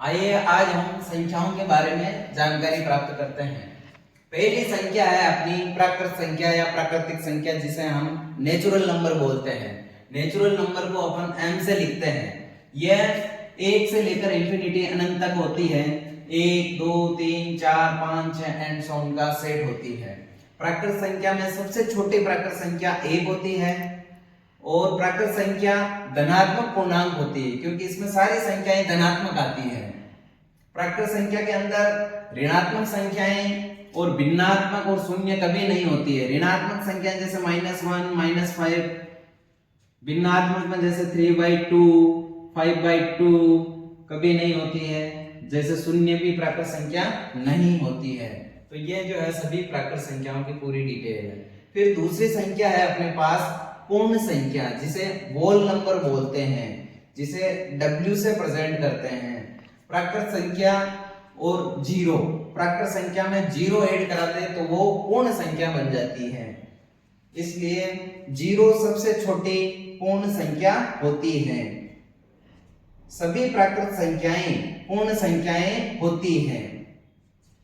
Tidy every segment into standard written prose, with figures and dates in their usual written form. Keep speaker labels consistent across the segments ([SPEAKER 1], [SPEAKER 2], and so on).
[SPEAKER 1] आइए आज हम संख्याओं के बारे में जानकारी प्राप्त करते हैं। पहली संख्या है अपनी प्राकृत संख्या या प्राकृतिक संख्या, जिसे हम नेचुरल नंबर बोलते हैं। नेचुरल नंबर को अपन m से लिखते हैं। यह 1 से लेकर इंफिनिटी अनंत तक होती है। 1 2 3 4 5 6 एंड सो ऑन का सेट होती है। प्राकृत संख्या में सबसे छोटी प्राकृत संख्या 1 होती है और प्राकृत संख्या धनात्मक पूर्णांक होती है, क्योंकि इसमें सारी संख्याएं धनात्मक आती है। प्राकृत संख्या के अंदर ऋणात्मक संख्याएं और भिन्नात्मक और शून्य कभी नहीं होती है। ऋणात्मक संख्याएं जैसे -1 -5, भिन्नात्मक में जैसे 3/2 5/2 कभी नहीं होती है। जैसे शून्य भी प्राकृत संख्या नहीं होती है। तो ये जो है सभी प्राकृत संख्याओं की पूरी डिटेल है। फिर दूसरी संख्या है अपने पास पूर्ण संख्या, जिसे होल नंबर बोलते हैं, जिसे W से प्रेजेंट करते हैं। प्राकृत संख्या और जीरो, प्राकृत संख्या में जीरो ऐड करा दे तो वो पूर्ण संख्या बन जाती है, इसलिए जीरो सबसे छोटी पूर्ण संख्या होती है। सभी प्राकृत संख्याएं पूर्ण संख्याएं होती हैं,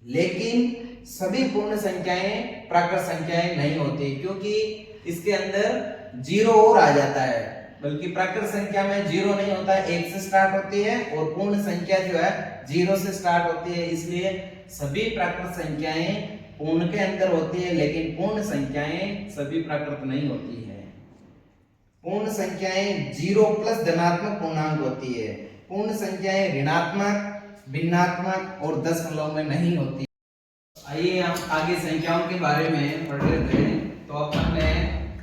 [SPEAKER 1] लेकिन सभी पूर्ण संख्याएं प्राकृत संख्याएं नहीं होती, क्योंकि इसके अंदर जीरो और आ जाता है। बल्कि प्राकृत संख्या में जीरो नहीं होता है, 1 से स्टार्ट होती है, और पूर्ण संख्या जो है 0 से स्टार्ट होती है। इसलिए सभी प्राकृत संख्याएं पूर्ण के अंदर होती है, लेकिन पूर्ण संख्याएं सभी प्राकृत नहीं होती है। पूर्ण संख्याएं 0 प्लस धनात्मक पूर्णांक होती है। पूर्ण संख्याएं ऋणात्मक, भिन्नात्मक और दशमलव में नहीं होती। आइए हम आगे संख्याओं के बारे में पढ़ लेते हैं। तो अपन ने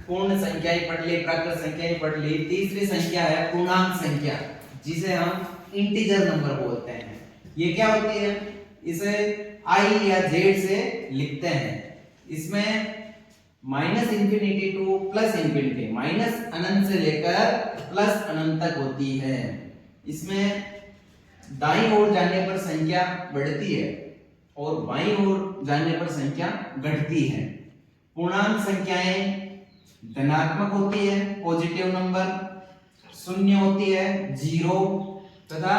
[SPEAKER 1] पूर्ण संख्याएं पढ़ ली, प्राकृत संख्याएं पढ़ ली। तीसरी संख्या है पूर्णांक संख्या, जिसे हम इंटीजर नंबर बोलते हैं। ये क्या होती है? इसे i या z से लिखते हैं। इसमें -infinity to plus infinity, minus अनंत से लेकर प्लस अनंत तक होती है। इसमें दाईं ओर जाने पर संख्या बढ़ती है और बाईं ओर जाने पर संख्या घटती है। पूर्णांक संख्याएं धनात्मक होती है, पॉजिटिव नंबर, शून्य होती है, 0, तथा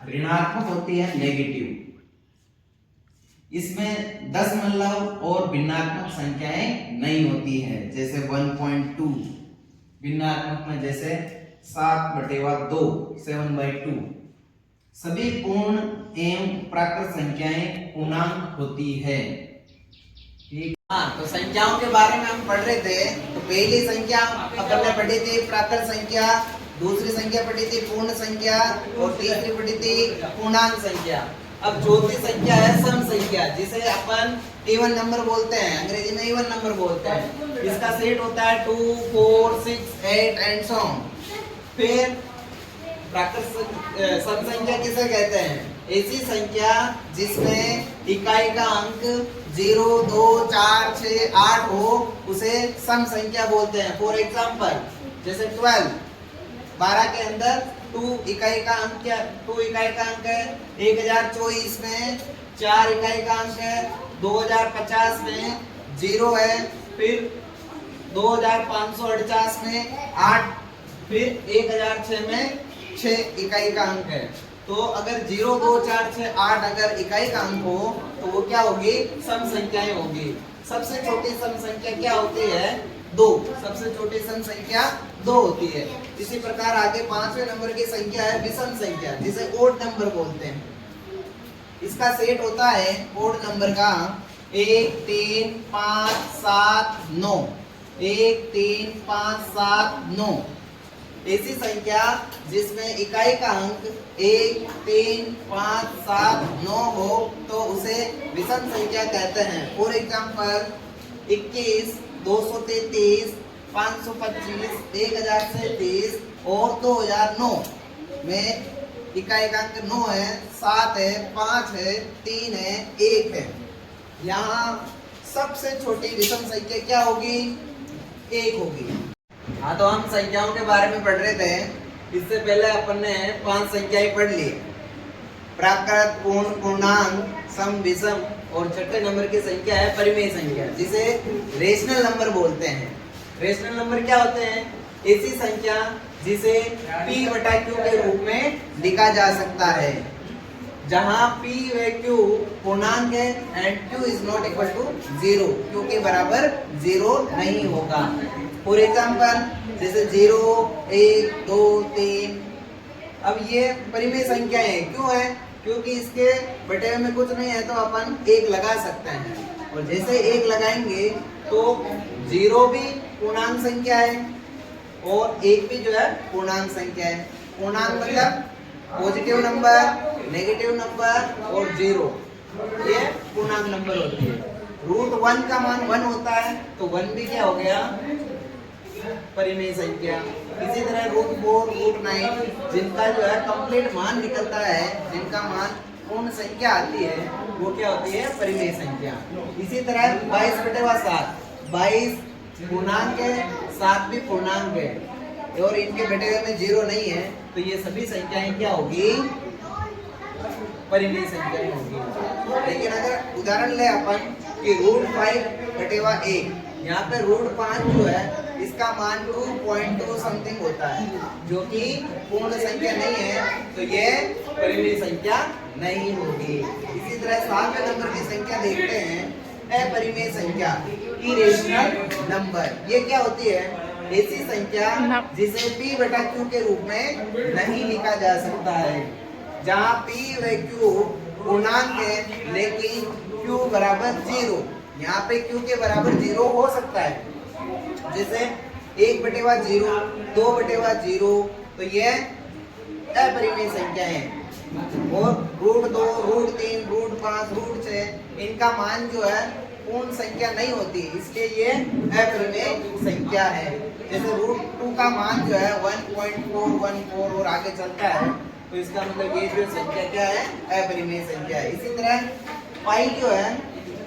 [SPEAKER 1] ऋणात्मक होती है, नेगेटिव। इसमें दशमलव और भिन्नात्मक संख्याएं नहीं होती है, जैसे 1.2। भिन्नात्मक में जैसे 7/2 7/2। सभी पूर्ण एवं प्राकृत संख्याएं पूर्णांक होती है। ठीक। तो संख्याओं के बारे में हम पढ़ रहे थे। तो पहली संख्या अपन ने पढ़ी थी प्राकृत संख्या, दूसरी संख्या पढ़ी थी पूर्ण संख्या, और तीसरी पढ़ी थी पूर्णांक संख्या। अब चौथी संख्या है सम संख्या, जिसे अपन इवन नंबर बोलते हैं, अंग्रेजी में इवन नंबर बोलते हैं। इसका सेट होता है 2 4 6 8 एंड सो ऑन। फिर प्राकृत सम संख्या किसे कहते हैं? ऐसी संख्या जिसमें इकाई का अंक 0 2 4 6 8 हो, उसे सम संख्या बोलते हैं। फॉर एग्जाम्पल जैसे 12 के अंदर 2 इकाई का अंक क्या? 2 इकाई का अंक है। 1024 में 4 इकाई का अंक है। 2050 में 0 है। फिर 2548 में 8, फिर 1006 में 6 इकाई का अंक है। तो अगर 0 2 4 6 8 अगर इकाई का अंक हो तो वो क्या होगी? सम संख्याएं होगी। सबसे छोटी सम संख्या क्या होती है? 2। सबसे छोटी सम संख्या 2 होती है। इसी प्रकार आगे 5वें नंबर की संख्या है विषम संख्या, जिसे ओड नंबर बोलते हैं। इसका सेट होता है ओड नंबर का 1 3 5 7 9, 1 3 5 7 9। ऐसी संख्या जिसमें इकाई का अंक 1 3 5 7 9 हो तो उसे विषम संख्या कहते हैं। फॉर एग्जाम्पल 21 233 525 1037 और 2009 में इकाई का अंक 9 है, 7 है, 5 है, 3 है, 1 है। यहाँ सबसे छोटी विषम संख्या क्या होगी? 1 होगी। हाँ, तो हम संख्याओं के बारे में पढ़ रहे थे। इससे पहले अपन ने 5 संख्याएं पढ़ ली, प्राकृत, पूर्ण, पूर्णांक, सम, विषम, और छठे नंबर की संख्या है परिमेय संख्या, जिसे रेशनल नंबर बोलते हैं। रेशनल नंबर क्या होते हैं? ऐसी संख्या जिसे P/Q के रूप में लिखा जा सकता है। जहां p व q पूर्णांक है and q is not equal to 0, q के बराबर 0 नहीं होगा। फॉर एग्जांपल जैसे 0, 1, 2, 3। अब ये परिमेय संख्या है, क्यों है? क्योंकि इसके बटे में कुछ नहीं है तो अपन 1 लगा सकते हैं, और जैसे 1 लगाएंगे तो 0 भी पूर्णांक संख्या है और 1 भी जो है पूर्णांक संख्या है। पूर्णांक मतलब पॉजिटिव नंबर, नेगेटिव नंबर और 0, ये पूर्णांक नंबर होती है। √1 का मान 1 होता है तो 1 भी क्या हो गया? परिमेय संख्या। इसी तरह √4, √9 जिनका जो है कंप्लीट मान निकलता है, जिनका मान पूर्ण संख्या आती है, वो क्या होती है? परिमेय संख्या। इसी तरह 22/7, 22 पूर्णांक है, 7 भी पूर्णांक है और इनके बटे में 0 नहीं है, तो ये सभी संख्याएं क्या होगी? परिमेय संख्याएं होगी। लेकिन अगर उदाहरण ले अपन कि √5/1, यहाँ पे √5 जो है इसका मान 2.2 समथिंग होता है, जो कि पूर्ण संख्या नहीं है, तो ये परिमेय संख्या नहीं होगी। इसी तरह 7वें नंबर की संख्या देखते हैं, अपरिमेय संख्या, इरेशनल नंबर। ये क्या होती है? ऐसी संख्या जिसे p/q के रूप में नहीं लिखा जा सकता है, जहाँ p व q पूर्णांक है लेकिन q बराबर 0। यहाँ पे q के बराबर 0 हो सकता है, जैसे 1/0, 2/0, तो ये अपरिमेय संख्या है। और √2, √3, √5, √6 इनका मान जो है पूर्ण संख्या नहीं होती, इसलिए ये अपरिमेय संख्या है। जैसे √2 का मान जो है 1.414 और आगे चलता है, तो इसका मतलब ये जो संख्या क्या है? अपरिमेय संख्या है। इसी तरह पाई जो है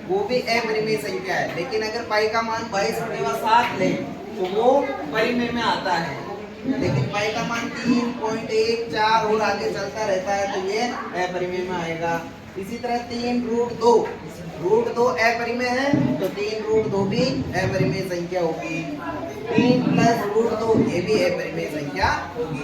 [SPEAKER 1] वो भी अपरिमेय संख्या है, लेकिन अगर पाई का मान 22/7 ले तो वो परिमेय में आता है, लेकिन पाई का मान 3.14 और आगे चलता रहता है, तो ये अपरिमेय में आएगा। इसी तरह 3√2, √2 अपरिमेय है तो 3√2 भी अपरिमेय संख्या होगी। 3 + √2 ये भी अपरिमेय संख्या होगी।